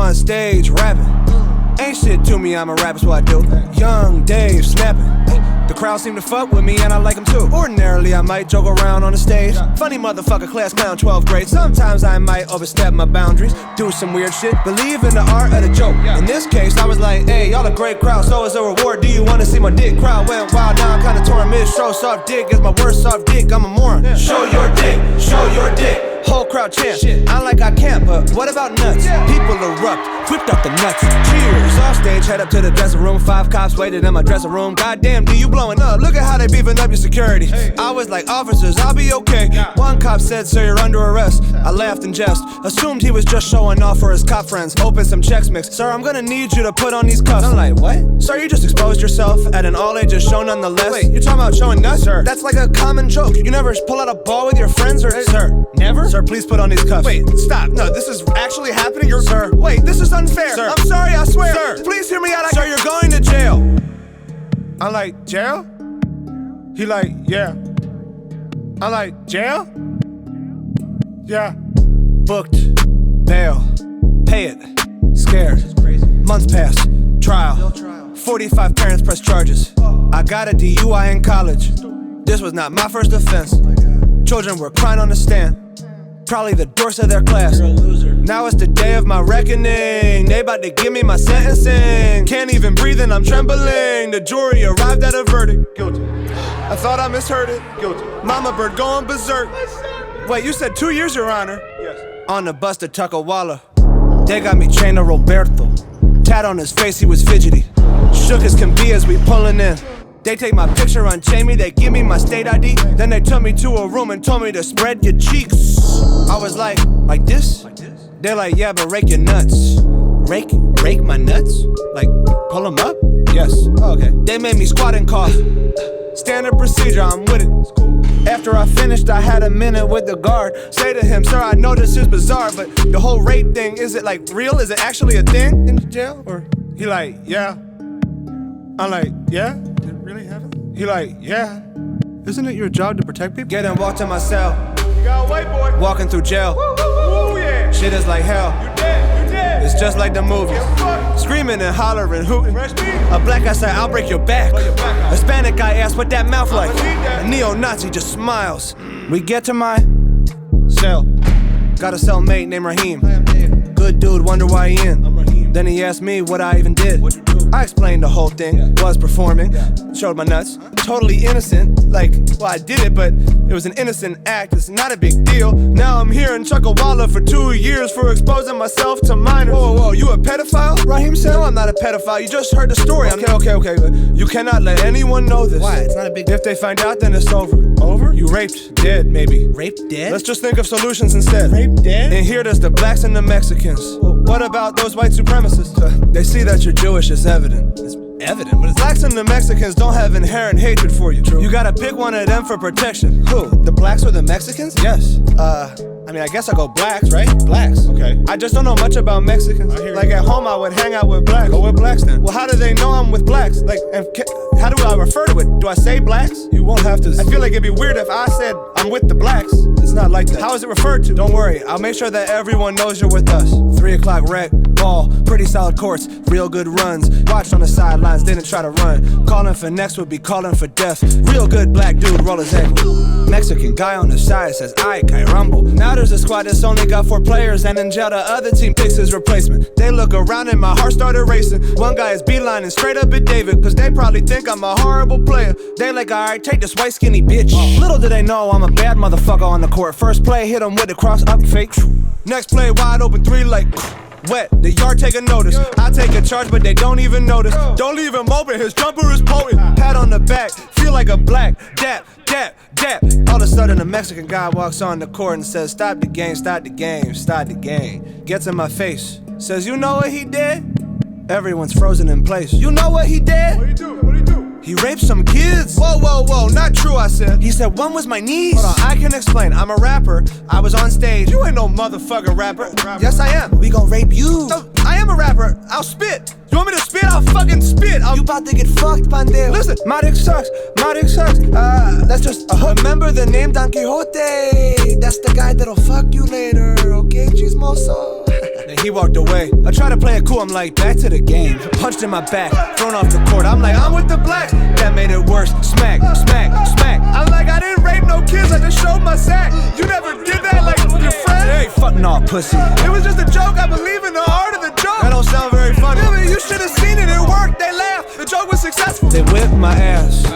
on stage rapping. Ain't shit to me, I'm a rapper's what I do. Young Dave snapping. The crowd seem to fuck with me and I like them too. Ordinarily I might joke around on the stage. Funny motherfucker, class clown, 12th grade. Sometimes I might overstep my boundaries, do some weird shit, believe in the art of the joke. In this case I was like, hey, y'all a great crowd, so as a reward, do you wanna see my dick? Crowd went wild, now I'm kinda torn mid-show. Soft dick is my worst soft dick, I'm a moron. Show your dick, show your dick. Whole crowd chant, I'm like I can't, but what about nuts? People erupt, whipped out the nuts. Cheers, off stage, head up to the dressing room. 5 cops waited in my dressing room. Goddamn, do you blowing up? Look at how they beefing up your security. I was like, officers, I'll be okay. One cop said, sir, you're under arrest. I laughed and jest, assumed he was just showing off for his cop friends. Open some checks mix. Sir, I'm gonna need you to put on these cuffs. I'm like, what? Sir, you just exposed yourself at an all-ages show nonetheless. Wait, you talking about showing nuts? Sir, that's like a common joke. You never pull out a ball with your friends or... Sir, never? Sir, please put on these cuffs. Wait, stop. No, this is actually happening. You're... Sir. Wait, this is unfair. Sir. I'm sorry, I swear. Sir, please hear me out. Sir, you're going to jail. I'm like, jail? He like, yeah. I'm like, jail? Yeah. Booked. Bail. Pay it. Scared. Months pass. Trial. 45 parents press charges. I got a DUI in college. This was not my first offense. Children were crying on the stand. Probably the dorks of their class. Now it's the day of my reckoning. They about to give me my sentencing. Can't even breathe and I'm trembling. The jury arrived at a verdict. Guilty. I thought I misheard it. Guilty. Mama bird going berserk. Wait, you said 2 years, Your Honor? Yes. On the bus to Tuckawalla. They got me chained to Roberto. Tat on his face, he was fidgety. Shook as can be as we pulling in. They take my picture, unchain me, they give me my state ID. Then they took me to a room and told me to spread your cheeks. I was like this? They're like, yeah, but rake your nuts. Rake my nuts? Like, pull them up? Yes, okay. They made me squat and cough. Standard procedure, I'm with it. After I finished, I had a minute with the guard. Say to him, sir, I know this is bizarre, but the whole rape thing, is it like real? Is it actually a thing in the jail? Or he like, yeah. I'm like, yeah? Did it really happen? He like, yeah. Isn't it your job to protect people? Get and walk to my cell. You got a white boy. Walking through jail. Woo, woo, woo, yeah. Shit is like hell. You dead, you dead. It's just like the movies. Screaming and hollering, hooting. A black guy said, I'll break your back. A Hispanic guy asked what that mouth like. A neo-Nazi just smiles. We get to my cell. Got a cellmate named Raheem. Good dude, wonder why he in. Then he asked me what I even did. I explained the whole thing, was performing, showed my nuts. Totally innocent, like, well, I did it, but it was an innocent act, it's not a big deal. Now I'm here in Chuckawalla for 2 years for exposing myself to minors. Whoa, you a pedophile? Raheem said, no, I'm not a pedophile, you just heard the story. Okay. You cannot let anyone know this. Why? It's not a big deal. If they find out, then it's over. Over? You raped, dead, maybe. Raped, dead? Let's just think of solutions instead. Raped, dead? And here there's the blacks and the Mexicans. Well, what about those white supremacists? They see that you're Jewish, it's evident. It's evident? What is blacks and the Mexicans don't have inherent hatred for you. True. You gotta pick one of them for protection. Who? The blacks or the Mexicans? Yes. I guess I go blacks, right? Blacks. Okay. I just don't know much about Mexicans. Like at home I would hang out with blacks. Go with blacks then. Well, how do they know I'm with blacks? Like, how do I refer to it? Do I say blacks? You won't have to. I feel like it'd be weird if I said I'm with the blacks. It's not like that. How is it referred to? Don't worry, I'll make sure that everyone knows you're with us. 3 o'clock rec, ball, pretty solid courts, real good runs. Watched on the sidelines, didn't try to run. Calling for next would be calling for death. Real good black dude, roll his ankle. Mexican guy on the side says, ay, rumble. Now there's a squad that's only got 4 players, and in jail the other team picks his replacement. They look around and my heart started racing. One guy is beelining straight up at David, cause they probably think I'm a horrible player. They like, alright, take this white skinny bitch. Little do they know I'm a bad motherfucker on the court. First play, hit him with the cross up fake. Next play, wide open 3 like wet. The yard take a notice. I take a charge, but they don't even notice. Don't leave him open, his jumper is potent. Pat on the back, feel like a black dap. All of a sudden, a Mexican guy walks on the court and says, stop the game. Gets in my face, says, you know what he did? Everyone's frozen in place. You know what he did? What do he do? He raped some kids. Whoa, not true, I said. He said, one was my niece. Hold on, I can explain. I'm a rapper. I was on stage. You ain't no motherfucker rapper. Yes, I am. We gon' rape you. No, I am a rapper. I'll spit. You want me to spit? I'll fucking spit. You about to get fucked, Pandeo. Listen, my dick sucks. That's just a hook. Remember the name Don Quixote? That's the guy that'll fuck you later. Okay, chismoso. Then he walked away. I tried to play it cool, I'm like, back to the game. Punched in my back, thrown off the court. I'm like, I'm with the blacks. That made it worse. Smack, smack, smack. I'm like, I didn't rape no kids, I just showed my sack. You never did that like with your friend? Hey, fucking all pussy. It was just a joke, I believe in the art of the joke. That don't sound very funny. Really, you should have seen it, it worked, they laughed. The joke was successful. They whipped my ass.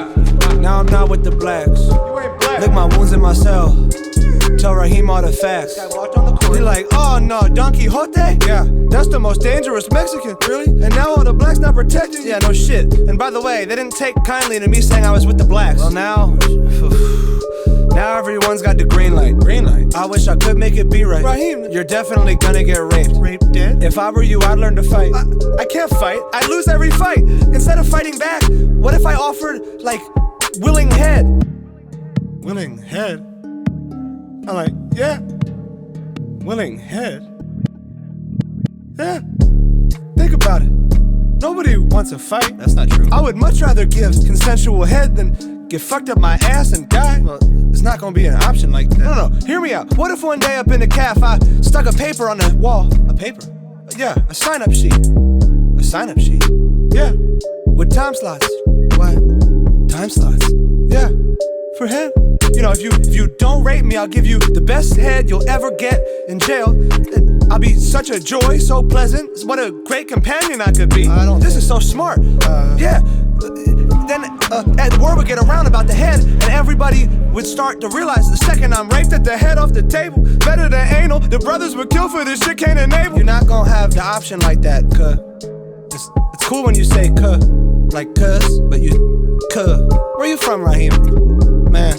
Now I'm not with the blacks. You ain't black. Lick my wounds in my cell. Tell Raheem all the facts. He like, oh no, Don Quixote? Yeah, that's the most dangerous Mexican. Really? And now all the blacks not protecting? Yeah, no shit. And by the way, they didn't take kindly to me saying I was with the blacks. Well now, now everyone's got the green light. Green light? I wish I could make it be right. Raheem, you're definitely gonna get raped. Raped dead? If I were you, I'd learn to fight. I can't fight. I'd lose every fight. Instead of fighting back, what if I offered, like, willing head? Willing head? I'm like, yeah. Willing head? Yeah. Think about it. Nobody wants a fight. That's not true. I would much rather give consensual head than get fucked up my ass and die. Well, it's not gonna be an option like that. No, hear me out. What if one day up in the calf I stuck a paper on the wall? A paper? Yeah, a sign-up sheet. A sign-up sheet? Yeah. With time slots. What? Time slots? Yeah. For head? You know, if you don't rape me, I'll give you the best head you'll ever get in jail. And I'll be such a joy, so pleasant. What a great companion I could be. This is so smart. Yeah. Then the word would get around about the head, and everybody would start to realize the second I'm raped at the head off the table, better than anal. The brothers would kill for this shit, can't enable. You're not gonna have the option like that, cuh. It's cool when you say cuh, like cuz, but you cuh. Where you from, Raheem? Man,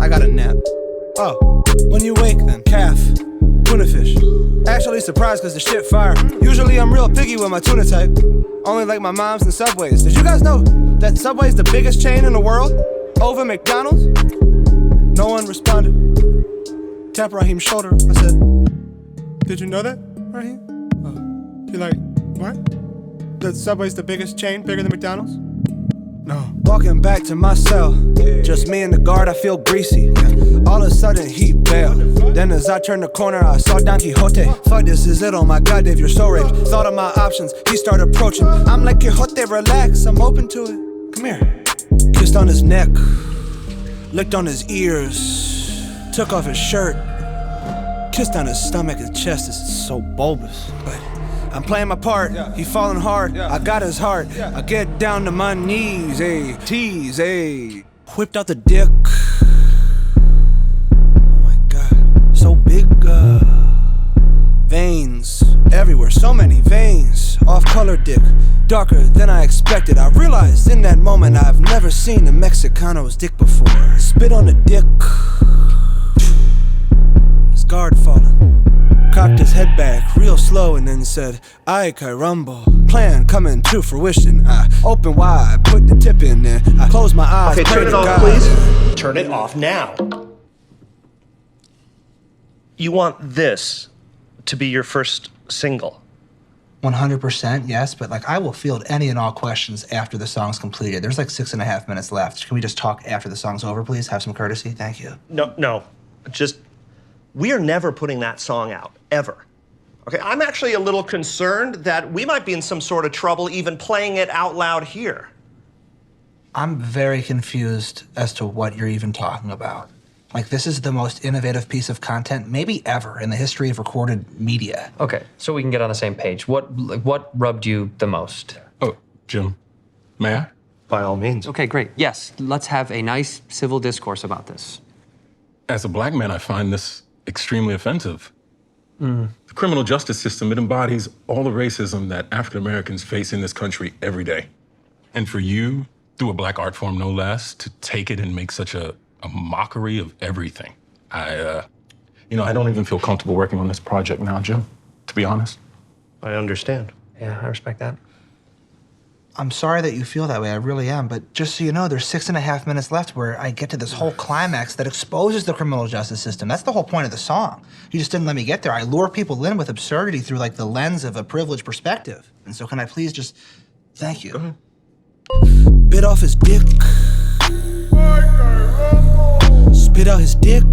I got a nap. Oh, when you wake then, calf, tuna fish. Actually surprised cause the shit fire. Usually I'm real picky with my tuna type. Only like my mom's and Subway's. Did you guys know that Subway's the biggest chain in the world? Over McDonald's? No one responded. Tap Raheem's shoulder. I said, did you know that, Raheem? He like, what? That Subway's the biggest chain, bigger than McDonald's? No. Walking back to my cell, just me and the guard, I feel greasy. All of a sudden he bailed. Then as I turned the corner, I saw Don Quixote. Fuck, this is it, oh my god, Dave, you're so raped. Thought of my options, he started approaching. I'm like, Quixote, relax, I'm open to it. Come here. Kissed on his neck, licked on his ears, took off his shirt, kissed on his stomach, his chest, this is so bulbous. But I'm playing my part, he falling hard, I got his heart. I get down to my knees, ayy, tease, ayy. Whipped out the dick. Oh my god, so big, veins everywhere, so many veins. Off-color dick, darker than I expected. I realized in that moment I've never seen a Mexicano's dick before. Spit on the dick, his guard falling. Cocked his head back real slow and then said, ay caramba, plan coming to fruition. I open wide, put the tip in there, I close my eyes. Okay, turn it off, please. Turn it off now. You want this to be your first single? 100%, yes, but like I will field any and all questions after the song's completed. There's like 6.5 minutes left. Can we just talk after the song's over, please? Have some courtesy, thank you. No, just, we are never putting that song out, ever. Okay, I'm actually a little concerned that we might be in some sort of trouble even playing it out loud here. I'm very confused as to what you're even talking about. Like, this is the most innovative piece of content maybe ever in the history of recorded media. Okay, so we can get on the same page. What rubbed you the most? Oh, Jim, may I? By all means. Okay, great. Yes, let's have a nice civil discourse about this. As a black man, I find this extremely offensive. The criminal justice system, it embodies all the racism that African Americans face in this country every day. And for you, through a black art form no less, to take it and make such a mockery of everything. I don't even feel comfortable working on this project now, Jim, to be honest. I understand. Yeah, I respect that. I'm sorry that you feel that way, I really am, but just so you know, there's 6.5 minutes left where I get to this whole climax that exposes the criminal justice system. That's the whole point of the song. You just didn't let me get there. I lure people in with absurdity through like the lens of a privileged perspective. And so can I please just, thank you. Bit off his dick. Spit out his dick.